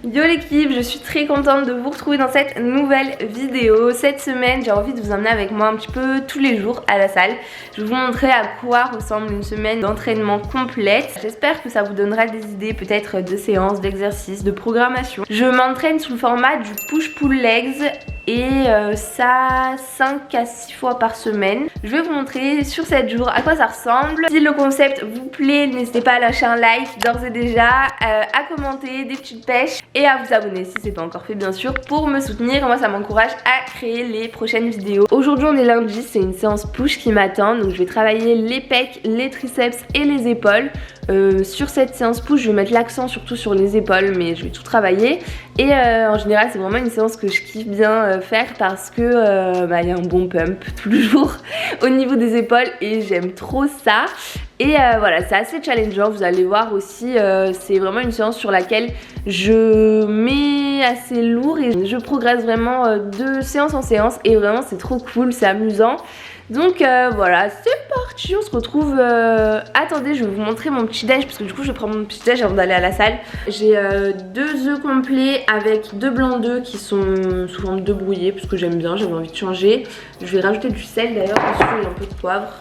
Yo l'équipe, je suis très contente de vous retrouver dans cette nouvelle vidéo. Cette semaine, j'ai envie de vous emmener avec moi un petit peu tous les jours à la salle. Je vais vous montrer à quoi ressemble une semaine d'entraînement complète. J'espère que ça vous donnera des idées peut-être de séances, d'exercices, de programmation. Je m'entraîne sous le format du push-pull legs et ça 5 à 6 fois par semaine. Je vais vous montrer sur 7 jours à quoi ça ressemble. Si le concept vous plaît, n'hésitez pas à lâcher un like d'ores et déjà, à commenter des petites pêches et à vous abonner si c'est pas encore fait bien sûr pour me soutenir. Moi ça m'encourage à créer les prochaines vidéos. Aujourd'hui on est lundi, c'est une séance push qui m'attend, donc je vais travailler les pecs, les triceps et les épaules. Sur cette séance push je vais mettre l'accent surtout sur les épaules, mais je vais tout travailler et en général c'est vraiment une séance que je kiffe bien faire parce que y a un bon pump toujours au niveau des épaules et j'aime trop ça. Et voilà, c'est assez challengeant, vous allez voir aussi, c'est vraiment une séance sur laquelle je mets assez lourd et je progresse vraiment de séance en séance et vraiment c'est trop cool, c'est amusant. Donc voilà, c'est parti, on se retrouve... Attendez, je vais vous montrer mon petit déj parce que du coup je vais prendre mon petit déj avant d'aller à la salle. J'ai 2 œufs complets avec 2 blancs d'œufs qui sont sous forme d'œufs brouillés parce que j'aime bien, j'avais envie de changer. Je vais rajouter du sel d'ailleurs dessus et un peu de poivre.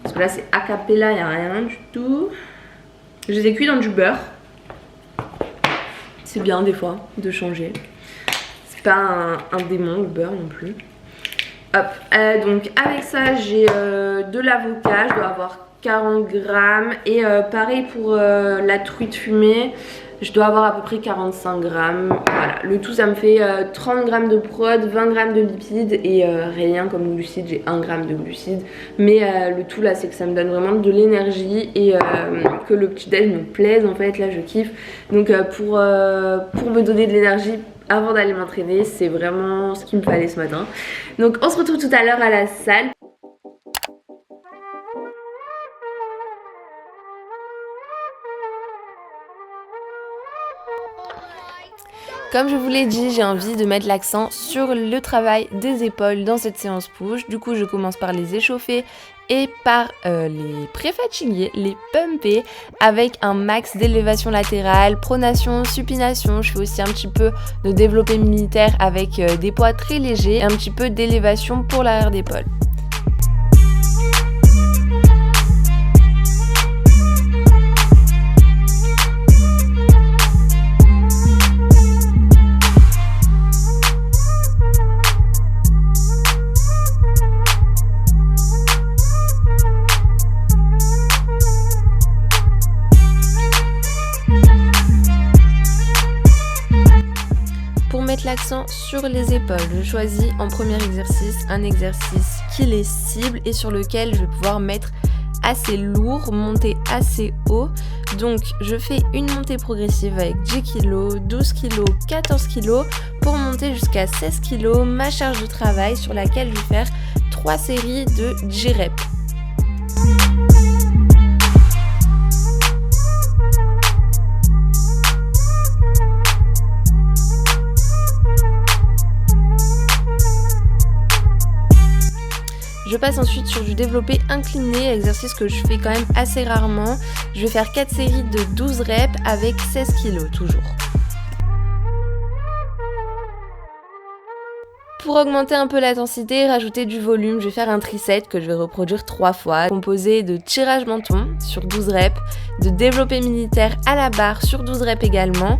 Parce que là c'est a cappella, il n'y a rien du tout. Je les ai cuits dans du beurre. C'est bien des fois de changer. C'est pas un démon le beurre non plus. Hop, donc avec ça j'ai de l'avocat, je dois avoir 40 grammes et pareil pour la truite fumée, je dois avoir à peu près 45 grammes. Voilà, le tout ça me fait 30 grammes de prod, 20 grammes de lipides et rien comme glucides, j'ai 1 gramme de glucides. Mais le tout là c'est que ça me donne vraiment de l'énergie et que le petit déj me plaise en fait, là je kiffe. Donc pour me donner de l'énergie avant d'aller m'entraîner, c'est vraiment ce qu'il me fallait ce matin. Donc on se retrouve tout à l'heure à la salle. Comme je vous l'ai dit, j'ai envie de mettre l'accent sur le travail des épaules dans cette séance push. Du coup, je commence par les échauffer et par les pré-fatiguer, les pumper avec un max d'élévation latérale, pronation, supination. Je fais aussi un petit peu de développé militaire avec des poids très légers et un petit peu d'élévation pour l'arrière d'épaule. L'accent sur les épaules, je choisis en premier exercice un exercice qui les cible et sur lequel je vais pouvoir mettre assez lourd, monter assez haut. Donc je fais une montée progressive avec 10 kg, 12 kg, 14 kg pour monter jusqu'à 16 kg, ma charge de travail sur laquelle je vais faire 3 séries de 10 reps. Je passe ensuite sur du développé incliné, exercice que je fais quand même assez rarement. Je vais faire 4 séries de 12 reps avec 16 kg toujours. Pour augmenter un peu l'intensité, rajouter du volume, je vais faire un triset que je vais reproduire 3 fois, composé de tirage menton sur 12 reps, de développé militaire à la barre sur 12 reps également.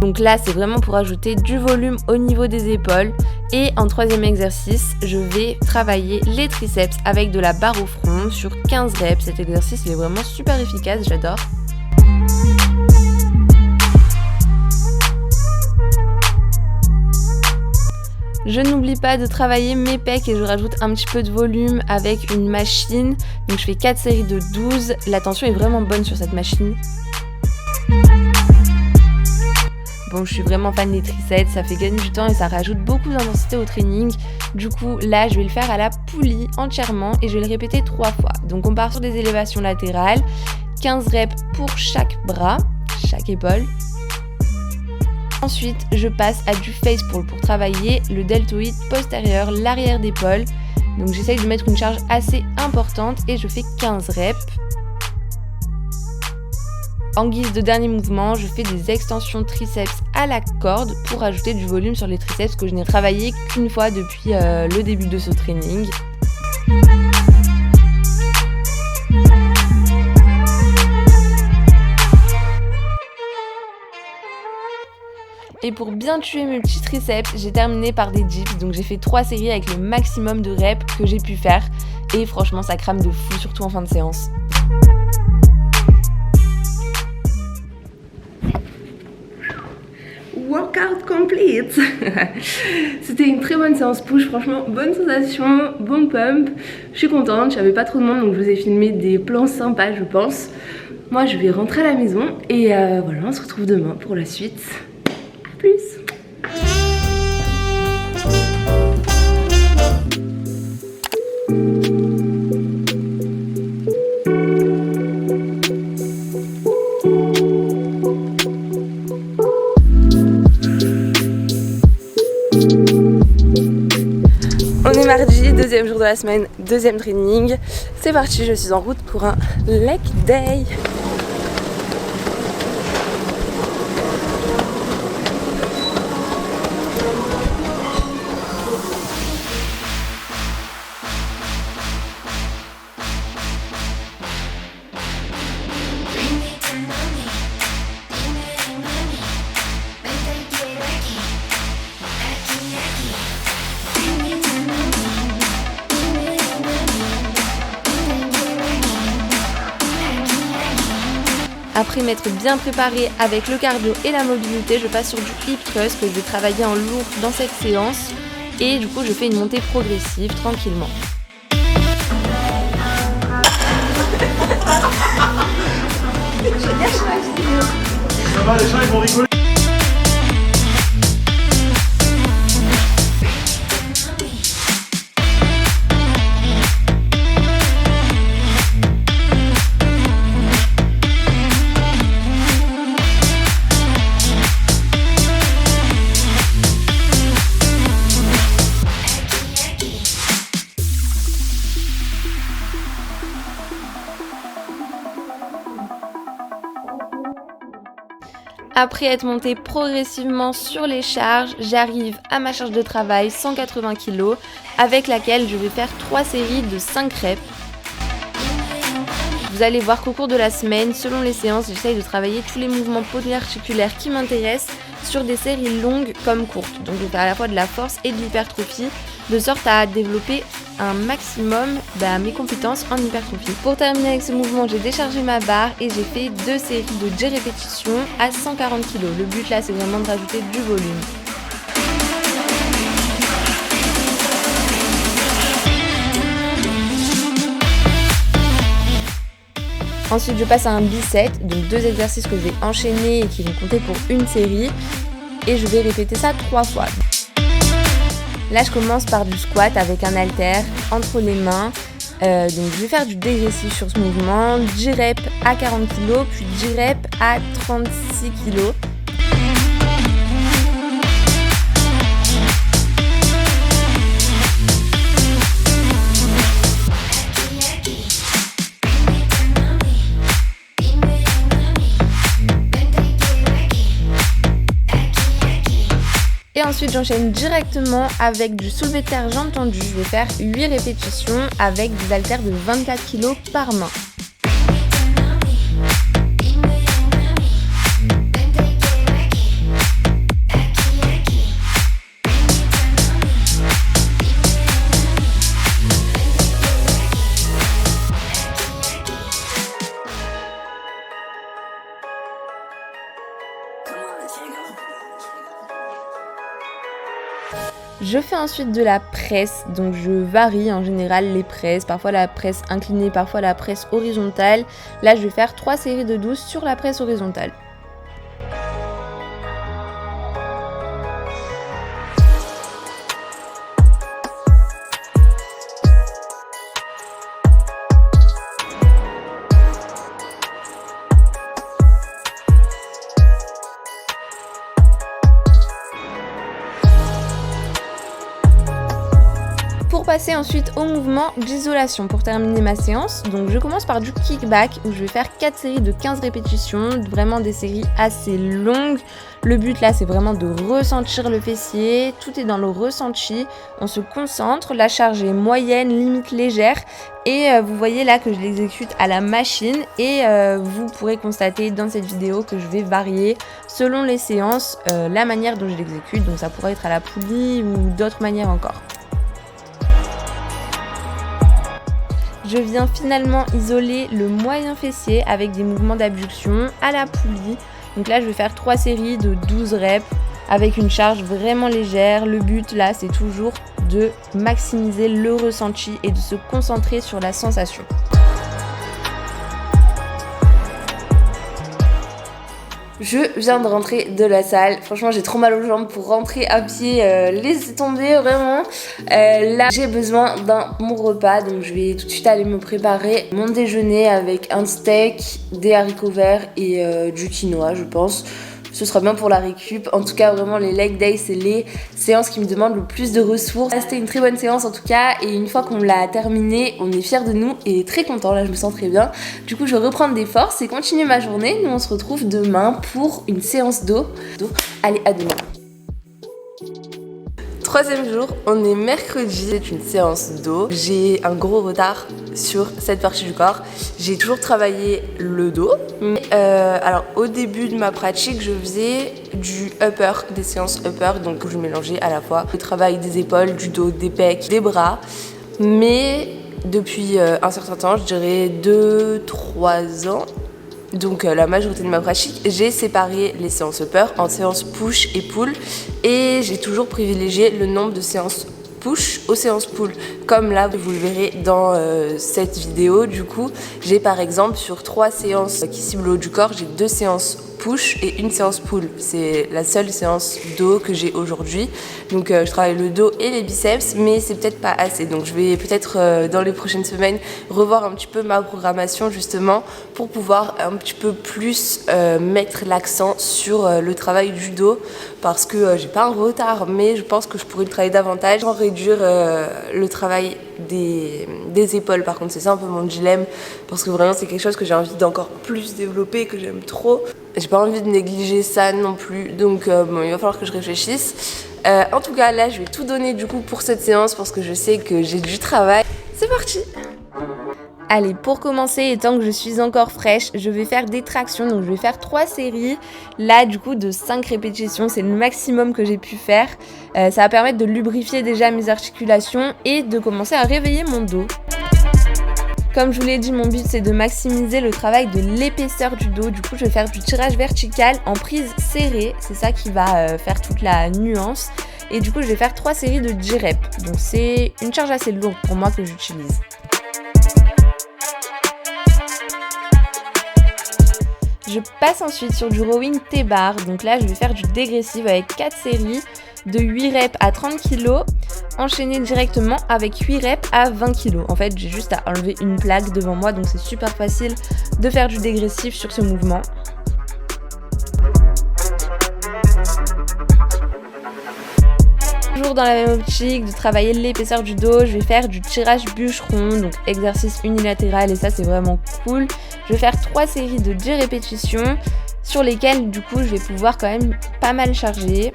Donc là c'est vraiment pour ajouter du volume au niveau des épaules. Et en troisième exercice, je vais travailler les triceps avec de la barre au front sur 15 reps. Cet exercice il est vraiment super efficace, j'adore. Je n'oublie pas de travailler mes pecs et je rajoute un petit peu de volume avec une machine. Donc je fais 4 séries de 12. La tension est vraiment bonne sur cette machine. Bon, je suis vraiment fan des triceps, ça fait gagner du temps et ça rajoute beaucoup d'intensité au training. Du coup, là, je vais le faire à la poulie entièrement et je vais le répéter 3 fois. Donc, on part sur des élévations latérales, 15 reps pour chaque bras, chaque épaule. Ensuite, je passe à du face pull pour travailler le deltoïde postérieur, l'arrière d'épaule. Donc, j'essaye de mettre une charge assez importante et je fais 15 reps. En guise de dernier mouvement, je fais des extensions triceps à la corde pour ajouter du volume sur les triceps que je n'ai travaillé qu'une fois depuis le début de ce training. Et pour bien tuer mes petits triceps, j'ai terminé par des dips, donc j'ai fait 3 séries avec le maximum de reps que j'ai pu faire. Et franchement ça crame de fou, surtout en fin de séance. Workout complete. C'était une très bonne séance push, franchement bonne sensation, bon pump. Je suis contente, j'avais pas trop de monde donc je vous ai filmé des plans sympas je pense. Moi je vais rentrer à la maison et voilà, on se retrouve demain pour la suite. A plus. On est mardi, deuxième jour de la semaine, deuxième training. C'est parti, je suis en route pour un leg day. Après m'être bien préparée avec le cardio et la mobilité, je passe sur du hip thrust que je vais travailler en lourd dans cette séance. Et du coup, je fais une montée progressive, tranquillement. Ça va, les gens ils vont rigoler. Après être montée progressivement sur les charges, j'arrive à ma charge de travail 180 kg avec laquelle je vais faire 3 séries de 5 reps. Vous allez voir qu'au cours de la semaine, selon les séances, j'essaye de travailler tous les mouvements polyarticulaires qui m'intéressent sur des séries longues comme courtes. Donc je vais faire à la fois de la force et de l'hypertrophie, de sorte à développer un maximum mes compétences en hypertrophie. Pour terminer avec ce mouvement, j'ai déchargé ma barre et j'ai fait 2 séries de 10 répétitions à 140 kg. Le but là, c'est vraiment de rajouter du volume. Ensuite, je passe à un bicep, donc 2 exercices que je vais enchaîner et qui vont compter pour une série. Et je vais répéter ça 3 fois. Là, je commence par du squat avec un haltère entre les mains. Donc, je vais faire du dégressif sur ce mouvement. 10 reps à 40 kg, puis 10 reps à 36 kg. Et ensuite j'enchaîne directement avec du soulevé de terre jambes tendues. Je vais faire 8 répétitions avec des haltères de 24 kg par main. Je fais ensuite de la presse, donc je varie en général les presses, parfois la presse inclinée, parfois la presse horizontale. Là je vais faire 3 séries de 12 sur la presse horizontale. Pour passer ensuite au mouvement d'isolation pour terminer ma séance, donc je commence par du kickback où je vais faire 4 séries de 15 répétitions, vraiment des séries assez longues. Le but là c'est vraiment de ressentir le fessier, tout est dans le ressenti, on se concentre, la charge est moyenne, limite légère et vous voyez là que je l'exécute à la machine et vous pourrez constater dans cette vidéo que je vais varier selon les séances la manière dont je l'exécute, donc ça pourrait être à la poulie ou d'autres manières encore. Je viens finalement isoler le moyen fessier avec des mouvements d'abduction à la poulie. Donc là, je vais faire 3 séries de 12 reps avec une charge vraiment légère. Le but là, c'est toujours de maximiser le ressenti et de se concentrer sur la sensation. Je viens de rentrer de la salle, franchement j'ai trop mal aux jambes pour rentrer à pied, laissez tomber vraiment. Là j'ai besoin d'un bon repas, donc je vais tout de suite aller me préparer mon déjeuner avec un steak, des haricots verts et du quinoa je pense. Ce sera bien pour la récup. En tout cas, vraiment, les leg days, c'est les séances qui me demandent le plus de ressources. C'était une très bonne séance en tout cas. Et une fois qu'on l'a terminée, on est fiers de nous et très content. Là, je me sens très bien. Du coup, je vais reprendre des forces et continuer ma journée. Nous, on se retrouve demain pour une séance d'eau. Allez, à demain. 3e jour, on est mercredi, c'est une séance d'eau. J'ai un gros retard sur cette partie du corps. J'ai toujours travaillé le dos. Mais alors au début de ma pratique, je faisais du upper, des séances upper, donc je mélangeais à la fois le travail des épaules, du dos, des pecs, des bras. Mais depuis un certain temps, je dirais 2-3 ans, donc la majorité de ma pratique, j'ai séparé les séances upper en séances push et pull et j'ai toujours privilégié le nombre de séances push aux séances pull. Comme là, vous le verrez dans cette vidéo, du coup, j'ai par exemple sur 3 séances qui ciblent le haut du corps, j'ai 2 séances push et une séance pull. C'est la seule séance dos que j'ai aujourd'hui. Donc je travaille le dos et les biceps, mais c'est peut-être pas assez. Donc je vais peut-être dans les prochaines semaines revoir un petit peu ma programmation justement pour pouvoir un petit peu plus mettre l'accent sur le travail du dos parce que j'ai pas un retard, mais je pense que je pourrais le travailler davantage sans réduire le travail des épaules. Par contre, c'est ça un peu mon dilemme parce que vraiment c'est quelque chose que j'ai envie d'encore plus développer, que j'aime trop. J'ai pas envie de négliger ça non plus, donc bon, il va falloir que je réfléchisse. En tout cas, là, je vais tout donner du coup pour cette séance parce que je sais que j'ai du travail. C'est parti! Allez, pour commencer, et tant que je suis encore fraîche, je vais faire des tractions. Donc je vais faire 3 séries, là du coup de 5 répétitions, c'est le maximum que j'ai pu faire. Ça va permettre de lubrifier déjà mes articulations et de commencer à réveiller mon dos. Comme je vous l'ai dit, mon but c'est de maximiser le travail de l'épaisseur du dos. Du coup, je vais faire du tirage vertical en prise serrée. C'est ça qui va faire toute la nuance. Et du coup, je vais faire 3 séries de 10 reps. Donc c'est une charge assez lourde pour moi que j'utilise. Je passe ensuite sur du rowing T-bar. Donc là, je vais faire du dégressif avec 4 séries de 8 reps à 30 kg, enchaîné directement avec 8 reps à 20 kg. En fait, j'ai juste à enlever une plaque devant moi, donc c'est super facile de faire du dégressif sur ce mouvement. Toujours dans la même optique de travailler l'épaisseur du dos, je vais faire du tirage bûcheron, donc exercice unilatéral et ça c'est vraiment cool. Je vais faire 3 séries de 10 répétitions sur lesquelles du coup je vais pouvoir quand même pas mal charger.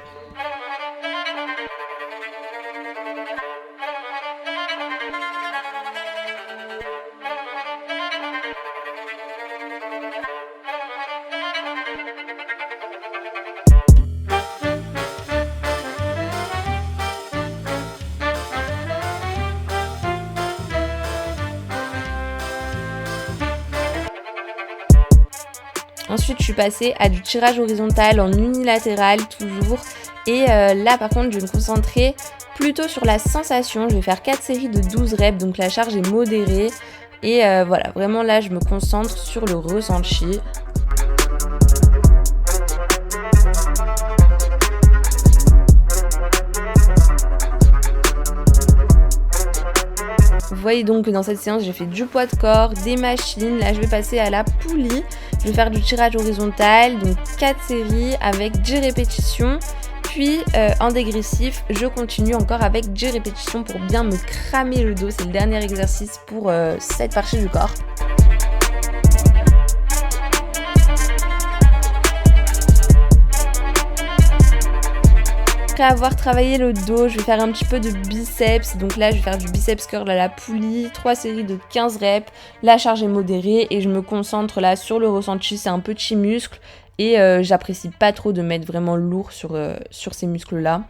Ensuite, je suis passée à du tirage horizontal en unilatéral toujours. Et là, par contre, je vais me concentrer plutôt sur la sensation. Je vais faire 4 séries de 12 reps, donc la charge est modérée. Et voilà, vraiment là, je me concentre sur le ressenti. Vous voyez donc que dans cette séance, j'ai fait du poids de corps, des machines. Là, je vais passer à la poulie. Je vais faire du tirage horizontal, donc 4 séries avec 10 répétitions. Puis en dégressif, je continue encore avec 10 répétitions pour bien me cramer le dos. C'est le dernier exercice pour cette partie du corps. Après avoir travaillé le dos, je vais faire un petit peu de biceps. Donc là, je vais faire du biceps curl à la poulie, 3 séries de 15 reps. La charge est modérée et je me concentre là sur le ressenti. C'est un petit muscle et j'apprécie pas trop de mettre vraiment lourd sur ces muscles-là.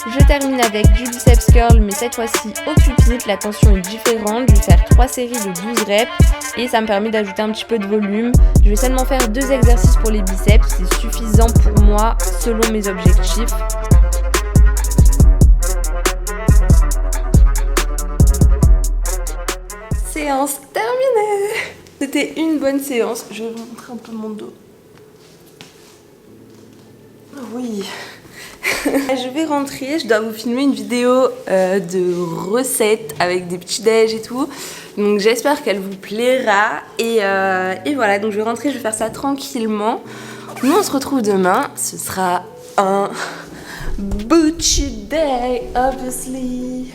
Je termine avec du biceps curl, mais cette fois-ci au pupitre. La tension est différente. Je vais faire 3 séries de 12 reps et ça me permet d'ajouter un petit peu de volume. Je vais seulement faire 2 exercices pour les biceps. C'est suffisant pour moi selon mes objectifs. Séance terminée. C'était une bonne séance. Je vais vous montrer un peu mon dos. Oui. Je vais rentrer, je dois vous filmer une vidéo de recettes avec des petits déj et tout. Donc j'espère qu'elle vous plaira. Et voilà, donc je vais rentrer, je vais faire ça tranquillement. Nous on se retrouve demain, ce sera un Butchy Day, obviously.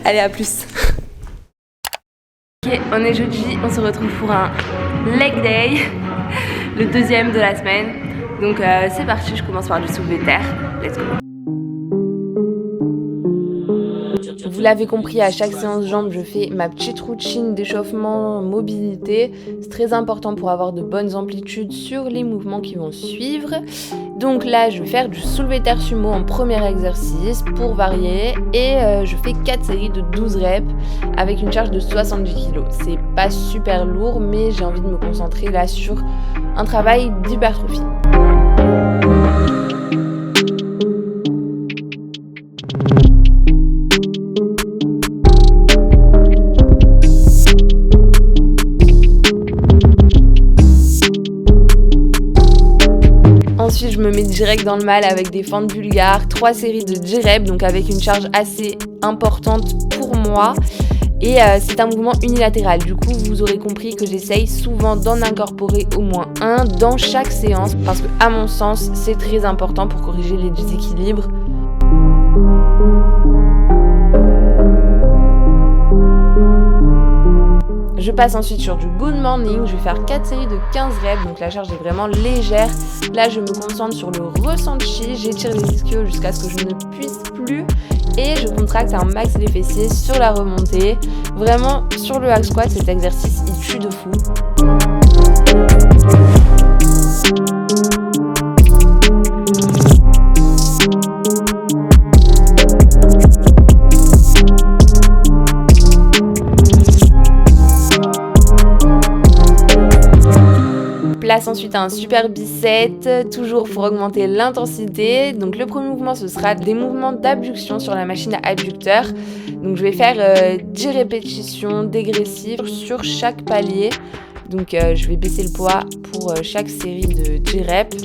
Allez, à plus. Ok, on est jeudi, on se retrouve pour un leg day, le deuxième de la semaine. Donc c'est parti, je commence par du soulevé de terre. Let's go. Vous l'avez compris, à chaque séance jambes, je fais ma petite routine d'échauffement, mobilité. C'est très important pour avoir de bonnes amplitudes sur les mouvements qui vont suivre. Donc là, je vais faire du soulevé de terre sumo en premier exercice pour varier. Et je fais 4 séries de 12 reps avec une charge de 70 kg. C'est pas super lourd, mais j'ai envie de me concentrer là sur un travail d'hypertrophie. Ensuite, je me mets direct dans le mal avec des fentes bulgares, 3 séries de 10 reps, donc avec une charge assez importante pour moi. Et c'est un mouvement unilatéral. Du coup, vous aurez compris que j'essaye souvent d'en incorporer au moins un dans chaque séance parce que, à mon sens, c'est très important pour corriger les déséquilibres. Je passe ensuite sur du good morning, je vais faire 4 séries de 15 reps, donc la charge est vraiment légère. Là, je me concentre sur le ressenti, j'étire les ischios jusqu'à ce que je ne puisse plus et je contracte un max les fessiers sur la remontée. Vraiment, sur le hack squat, cet exercice, il tue de fou. Place ensuite un super bicep, toujours pour augmenter l'intensité. Donc le premier mouvement, ce sera des mouvements d'abduction sur la machine à abducteur. Donc je vais faire 10 répétitions dégressives sur chaque palier. Donc je vais baisser le poids pour chaque série de 10 reps.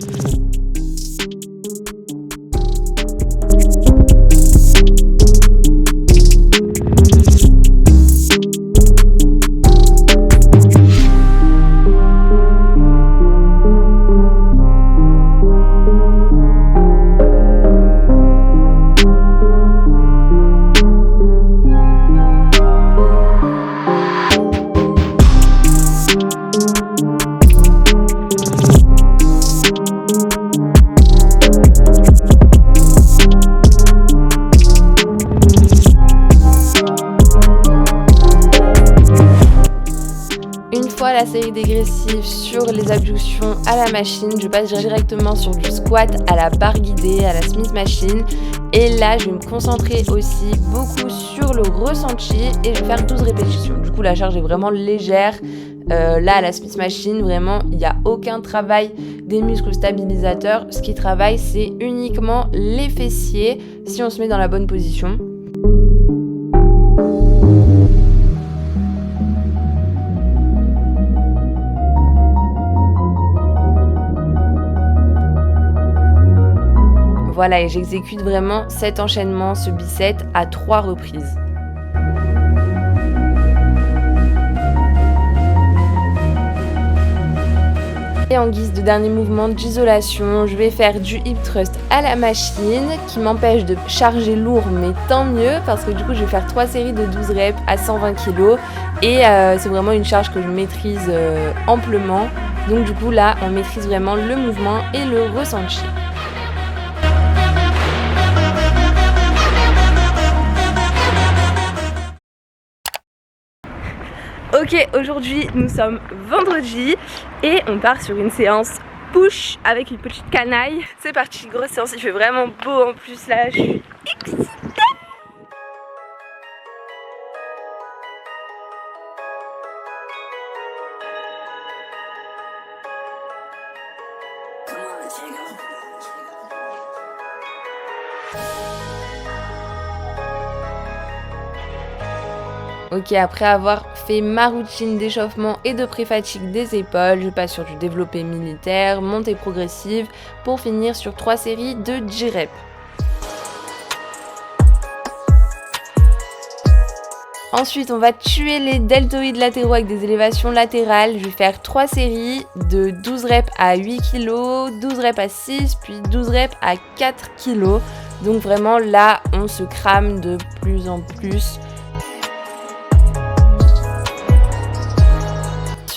La série dégressive sur les abductions à la machine, je passe directement sur du squat à la barre guidée, à la Smith Machine. Et là, je vais me concentrer aussi beaucoup sur le ressenti et je vais faire 12 répétitions. Du coup, la charge est vraiment légère. Là, à la Smith Machine, vraiment, il n'y a aucun travail des muscles stabilisateurs. Ce qui travaille, c'est uniquement les fessiers si on se met dans la bonne position. Voilà, et j'exécute vraiment cet enchaînement, ce bicep à 3 reprises. Et en guise de dernier mouvement d'isolation, je vais faire du hip thrust à la machine qui m'empêche de charger lourd, mais tant mieux parce que du coup je vais faire 3 séries de 12 reps à 120 kg et c'est vraiment une charge que je maîtrise amplement. Donc du coup là on maîtrise vraiment le mouvement et le ressenti. Ok, aujourd'hui nous sommes vendredi et on part sur une séance push avec une petite canaille. C'est parti, grosse séance, il fait vraiment beau en plus là, je suis excitée. Ok, après avoir fait ma routine d'échauffement et de pré-fatigue des épaules, je passe sur du développé militaire, montée progressive, pour finir sur 3 séries de 10 reps. Ensuite, on va tuer les deltoïdes latéraux avec des élévations latérales. Je vais faire 3 séries de 12 reps à 8 kg, 12 reps à 6, puis 12 reps à 4 kg. Donc vraiment là, on se crame de plus en plus.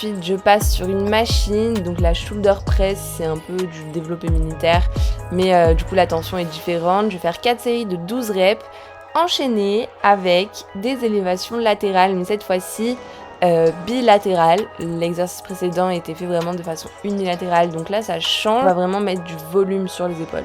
Ensuite, je passe sur une machine, donc la shoulder press, c'est un peu du développé militaire, mais du coup la tension est différente. Je vais faire 4 séries de 12 reps, enchaînées avec des élévations latérales, mais cette fois-ci bilatérales. L'exercice précédent était fait vraiment de façon unilatérale, donc là ça change, on va vraiment mettre du volume sur les épaules.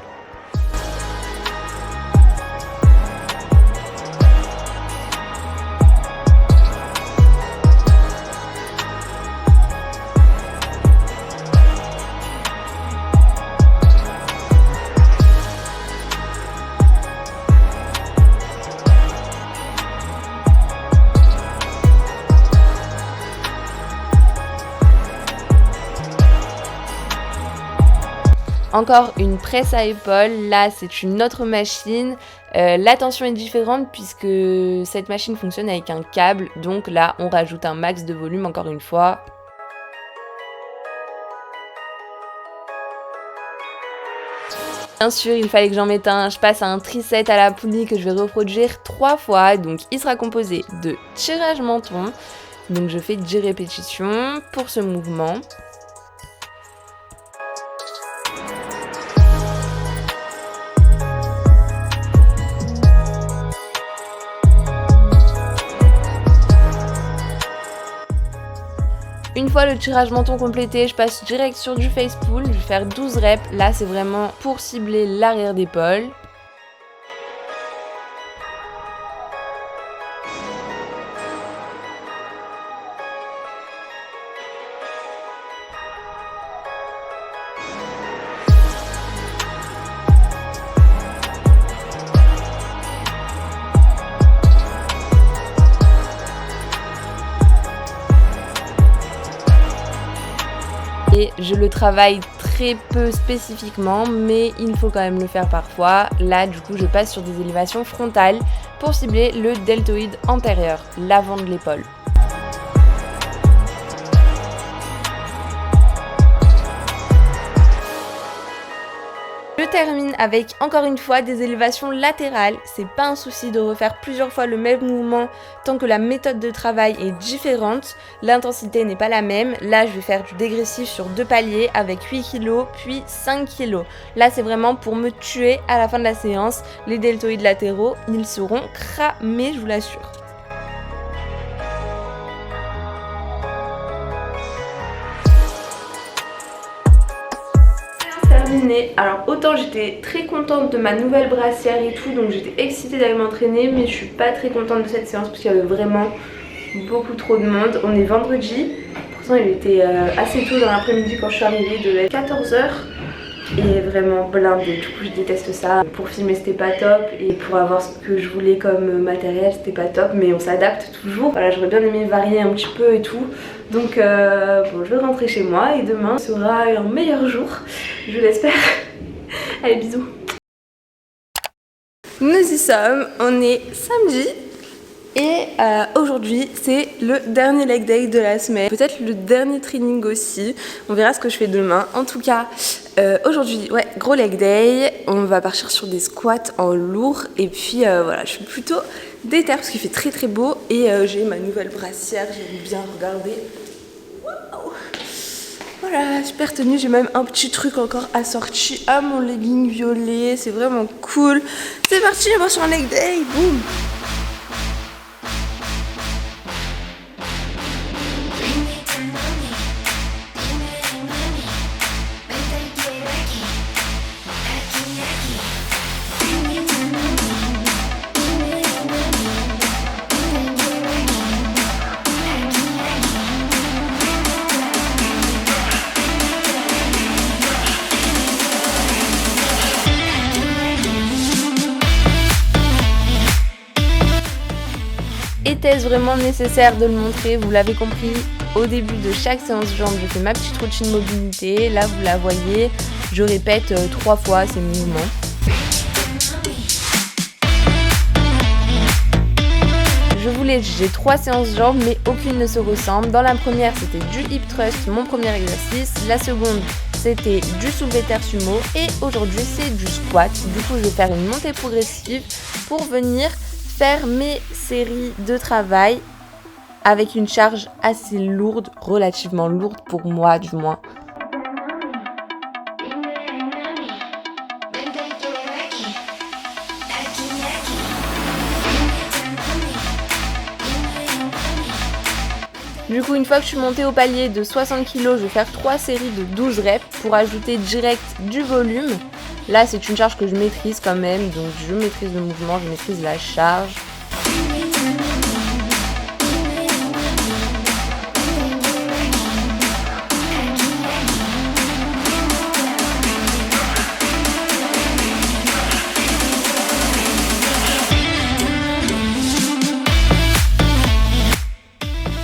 Encore une presse à épaules, là c'est une autre machine, la tension est différente puisque cette machine fonctionne avec un câble, donc là on rajoute un max de volume encore une fois. Bien sûr, il fallait que j'en mette un, je passe à un tricep à la poulie que je vais reproduire 3 fois, donc il sera composé de tirage menton, donc je fais 10 répétitions pour ce mouvement. Une fois le tirage menton complété, je passe direct sur du face pull, je vais faire 12 reps, là c'est vraiment pour cibler l'arrière d'épaule. Et je le travaille très peu spécifiquement, mais il faut quand même le faire parfois. Là, du coup, je passe sur des élévations frontales pour cibler le deltoïde antérieur, l'avant de l'épaule. Je termine avec encore une fois des élévations latérales. C'est pas un souci de refaire plusieurs fois le même mouvement tant que la méthode de travail est différente. L'intensité n'est pas la même. Là, je vais faire du dégressif sur 2 paliers avec 8 kg puis 5 kg. Là, c'est vraiment pour me tuer à la fin de la séance. Les deltoïdes latéraux, ils seront cramés, je vous l'assure. Alors autant j'étais très contente de ma nouvelle brassière et tout, donc j'étais excitée d'aller m'entraîner, mais je suis pas très contente de cette séance parce qu'il y avait vraiment beaucoup trop de monde. On est vendredi, pourtant il était assez tôt dans l'après-midi quand je suis arrivée, il devait être 14h et vraiment blindé. Du coup je déteste ça. Pour filmer c'était pas top et pour avoir ce que je voulais comme matériel c'était pas top, mais on s'adapte toujours. Voilà, j'aurais bien aimé varier un petit peu et tout. Donc bon, je vais rentrer chez moi et demain sera un meilleur jour, je l'espère. Allez, bisous. Nous y sommes, on est samedi Et aujourd'hui c'est le dernier leg day de la semaine, peut-être le dernier training aussi, on verra ce que je fais demain. En tout cas aujourd'hui ouais, gros leg day, on va partir sur des squats en lourd et puis voilà, je suis plutôt déter parce qu'il fait très très beau et j'ai ma nouvelle brassière, j'aime bien regarder. Wow. Voilà, super tenue, j'ai même un petit truc encore assorti à mon legging violet, c'est vraiment cool. C'est parti, on va sur un leg day, boum. Était-ce vraiment nécessaire de le montrer? Vous l'avez compris, au début de chaque séance jambes, je fais ma petite routine mobilité. Là, vous la voyez, je répète 3 fois ces mouvements. Je vous l'ai dit, j'ai 3 séances jambes, mais aucune ne se ressemble. Dans la première, c'était du hip thrust, mon premier exercice. La seconde, c'était du soulevé terre sumo. Et aujourd'hui, c'est du squat. Du coup, je vais faire une montée progressive pour venir faire mes séries de travail avec une charge assez lourde, relativement lourde pour moi du moins. Du coup, une fois que je suis montée au palier de 60 kg, je vais faire 3 séries de 12 reps pour ajouter direct du volume. Là, c'est une charge que je maîtrise quand même, donc je maîtrise le mouvement, je maîtrise la charge.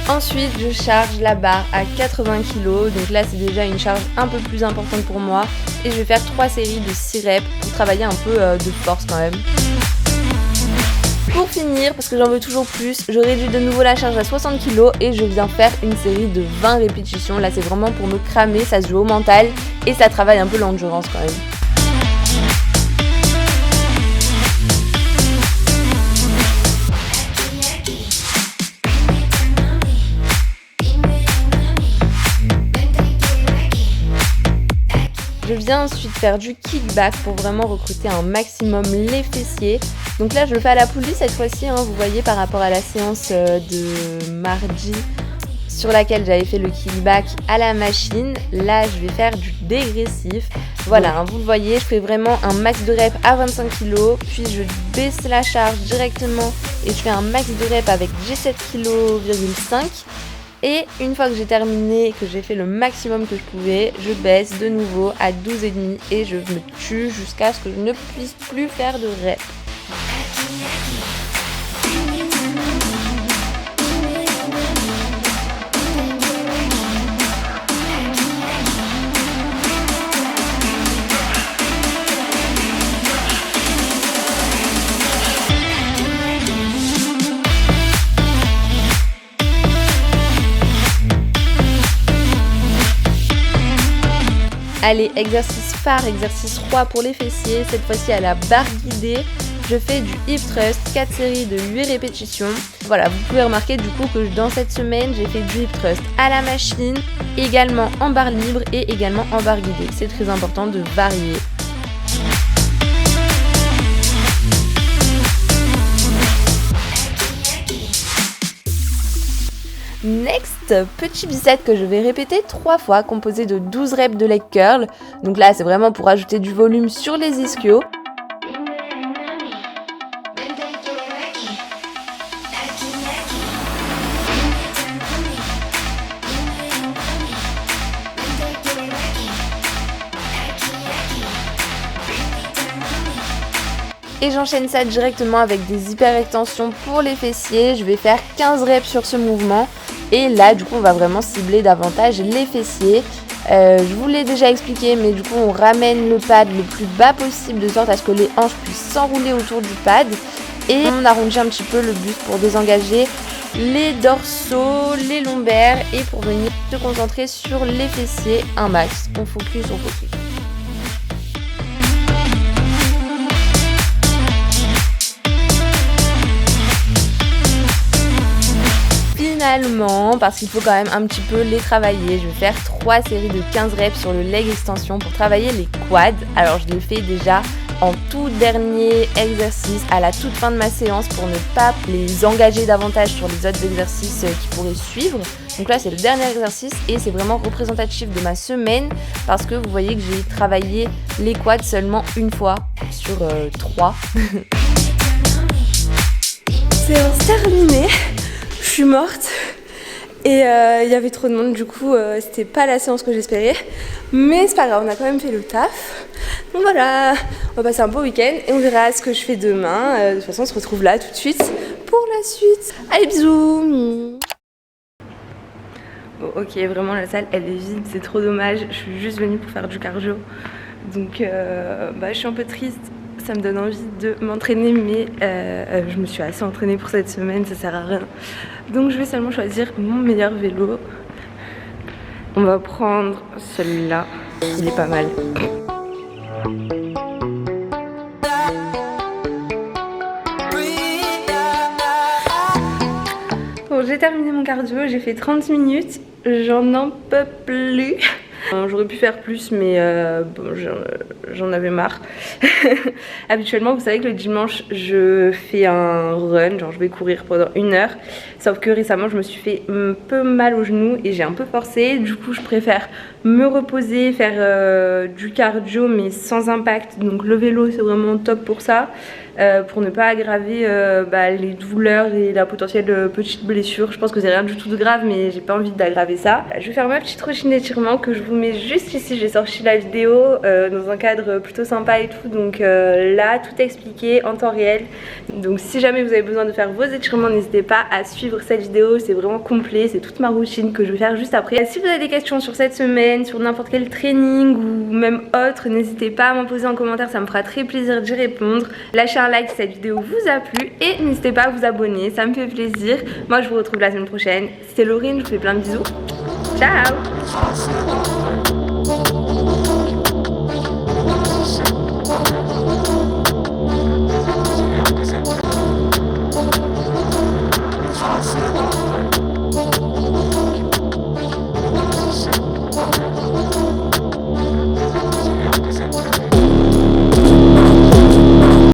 Ensuite, je charge la barre à 80 kg, donc là c'est déjà une charge un peu plus importante pour moi. Et je vais faire 3 séries de 6 reps pour travailler un peu de force quand même. Pour finir, parce que j'en veux toujours plus, je réduis de nouveau la charge à 60 kg et je viens faire une série de 20 répétitions. Là c'est vraiment pour me cramer, ça se joue au mental et ça travaille un peu l'endurance quand même. Je viens ensuite faire du kickback pour vraiment recruter un maximum les fessiers. Donc là je le fais à la poulie cette fois-ci, hein, vous voyez par rapport à la séance de mardi sur laquelle j'avais fait le kickback à la machine. Là je vais faire du dégressif. Voilà, hein, vous le voyez, je fais vraiment un max de reps à 25 kg, puis je baisse la charge directement et je fais un max de reps avec G7,5 kg. Et une fois que j'ai terminé, que j'ai fait le maximum que je pouvais, je baisse de nouveau à 12,5 et je me tue jusqu'à ce que je ne puisse plus faire de reps. Allez, exercice phare, exercice roi pour les fessiers, cette fois-ci à la barre guidée. Je fais du hip thrust, 4 séries de 8 répétitions. Voilà, vous pouvez remarquer du coup que dans cette semaine, j'ai fait du hip thrust à la machine, également en barre libre et également en barre guidée. C'est très important de varier. Next, petit bicep que je vais répéter 3 fois, composé de 12 reps de leg curl. Donc là, c'est vraiment pour ajouter du volume sur les ischios. Et j'enchaîne ça directement avec des hyper-extensions pour les fessiers. Je vais faire 15 reps sur ce mouvement. Et là, du coup, on va vraiment cibler davantage les fessiers. Je vous l'ai déjà expliqué, mais du coup, on ramène le pad le plus bas possible de sorte à ce que les hanches puissent s'enrouler autour du pad. et on arrondit un petit peu le buste pour désengager les dorsaux, les lombaires et pour venir se concentrer sur les fessiers un max. On focus. Finalement, parce qu'il faut quand même un petit peu les travailler, je vais faire 3 séries de 15 reps sur le leg extension pour travailler les quads. Alors je les fais déjà en tout dernier exercice à la toute fin de ma séance pour ne pas les engager davantage sur les autres exercices qui pourraient suivre. Donc là c'est le dernier exercice et c'est vraiment représentatif de ma semaine parce que vous voyez que j'ai travaillé les quads seulement une fois sur 3. Séance terminée, je suis morte. Et il y avait trop de monde, du coup c'était pas la séance que j'espérais. Mais c'est pas grave, on a quand même fait le taf. Donc voilà, on va passer un beau week-end et on verra ce que je fais demain. De toute façon on se retrouve là tout de suite pour la suite. Allez bisous. Bon, ok, vraiment la salle elle est vide, c'est trop dommage. Je suis juste venue pour faire du cardio. Donc je suis un peu triste. Ça me donne envie de m'entraîner, mais je me suis assez entraînée pour cette semaine, ça sert à rien. Donc je vais seulement choisir mon meilleur vélo. On va prendre celui-là, il est pas mal. Bon, j'ai terminé mon cardio, j'ai fait 30 minutes, j'en peux plus. J'aurais pu faire plus mais bon, j'en avais marre. Habituellement vous savez que le dimanche je fais un run, genre je vais courir pendant 1 heure. Sauf que récemment je me suis fait un peu mal au genou et j'ai un peu forcé. Du coup je préfère me reposer, faire du cardio mais sans impact. Donc le vélo c'est vraiment top pour ça. Pour ne pas aggraver les douleurs et la potentielle petite blessure. Je pense que c'est rien du tout de grave mais j'ai pas envie d'aggraver ça. Je vais faire ma petite routine d'étirement que je vous mets juste ici. J'ai sorti la vidéo dans un cadre plutôt sympa et tout, donc là tout est expliqué en temps réel. Donc si jamais vous avez besoin de faire vos étirements, n'hésitez pas à suivre cette vidéo, c'est vraiment complet, c'est toute ma routine que je vais faire juste après. Si vous avez des questions sur cette semaine, sur n'importe quel training ou même autre, n'hésitez pas à m'en poser en commentaire, ça me fera très plaisir d'y répondre. Lâchez un like si cette vidéo vous a plu et n'hésitez pas à vous abonner, ça me fait plaisir. Moi je vous retrouve la semaine prochaine. C'était Laurine, je vous fais plein de bisous. Ciao.